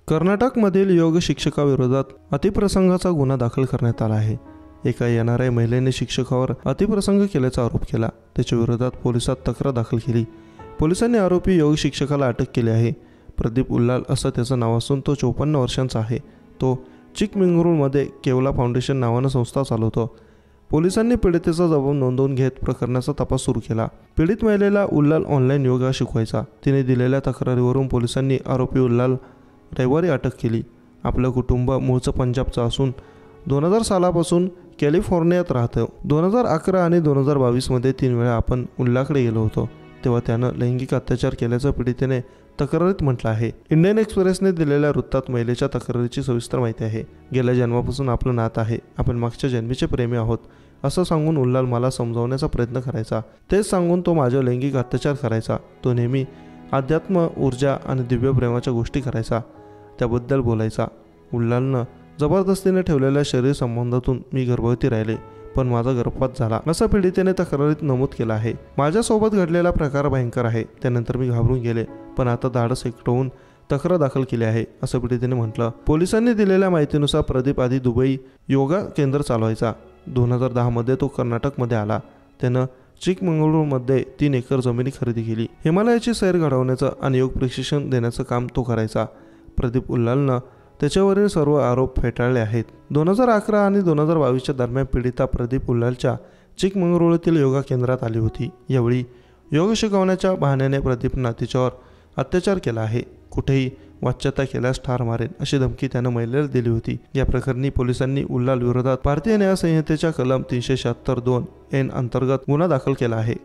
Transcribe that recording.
कर्नाटकमधील योग शिक्षकाविरोधात अतिप्रसंगाचा गुन्हा दाखल करण्यात आला आहे. एका NRI महिलेने शिक्षकावर अतिप्रसंग केल्याचा आरोप केला. त्याच्या विरोधात पोलिसात तक्रार दाखल केली. पोलिसांनी आरोपी योग शिक्षकाला अटक केली आहे. प्रदीप उल्लाल असं त्याचं नाव असून तो 54 वर्षांचा आहे. तो चिकमंगळूरमध्ये केवला फाउंडेशन नावानं संस्था चालवतो. पोलिसांनी पीडितेचा जबाब नोंदवून घेत प्रकरणाचा तपास सुरू केला. पीडित महिलेला उल्लाल ऑनलाईन योगा शिकवायचा. तिने दिलेल्या तक्रारीवरून पोलिसांनी आरोपी उल्लाल रविवारी अटक केली. आपलं कुटुंब मूळचं पंजाबचं असून 2000 सालापासून कॅलिफोर्नियात राहतं. 2011 आणि 2022 मध्ये 3 वेळा आपण उल्लाकडे गेलो होतो, तेव्हा त्यानं लैंगिक अत्याचार केल्याचं पीडितेने तक्रारीत म्हटलं आहे. इंडियन एक्सप्रेसने दिलेल्या वृत्तात महिलेच्या तक्रारीची सविस्तर माहिती आहे. गेल्या जन्मापासून आपलं नातं आहे. आपण मागच्या जन्मीचे प्रेमी आहोत असं सांगून उल्लाल मला समजावण्याचा प्रयत्न करायचा. तेच सांगून तो माझ्या लैंगिक अत्याचार करायचा. तो नेहमी अध्यात्म, ऊर्जा आणि दिव्य प्रेमाच्या गोष्टी करायचा, त्याबद्दल बोलायचा. उल्लालनं जबरदस्तीने ठेवलेल्या शरीर संबंधातून मी गर्भवती राहिले, पण माझा गर्भपात झाला असं पीडितेने तक्रारीत नमूद केलं आहे. माझ्यासोबत घडलेला प्रकार भयंकर आहे. त्यानंतर मी घाबरून गेले, पण आता धाडस एकवटून तक्रार दाखल केली आहे असं पीडितेने म्हटलं. पोलिसांनी दिलेल्या माहितीनुसार प्रदीप आधी दुबई योगा केंद्र चालवायचा. 2010 मध्ये तो कर्नाटकमध्ये आला. त्यानं चिकमंगळूरमध्ये 3 एकर जमिनी खरेदी केली. हिमालयाची सैर घडवण्याचं आणि योग प्रशिक्षण देण्याचं काम तो करायचा. प्रदीप उल्लालनं त्याच्यावरील सर्व आरोप फेटाळले आहेत. 2011 आणि 2022च्या दरम्यान पीडिता प्रदीप उल्लालच्या चिकमंगळूरतील योगा केंद्रात आली होती. यावेळी योग शिकवण्याच्या बहाण्याने प्रदीपनं तिच्यावर अत्याचार केला आहे. कुठेही वाच्यता केल्यास ठार मारेन अशी धमकी त्यानं महिलेला दिली होती. या प्रकरणी पोलिसांनी उल्लाल विरोधात भारतीय न्याय संहितेच्या कलम 376(2) अंतर्गत गुन्हा दाखल केला आहे.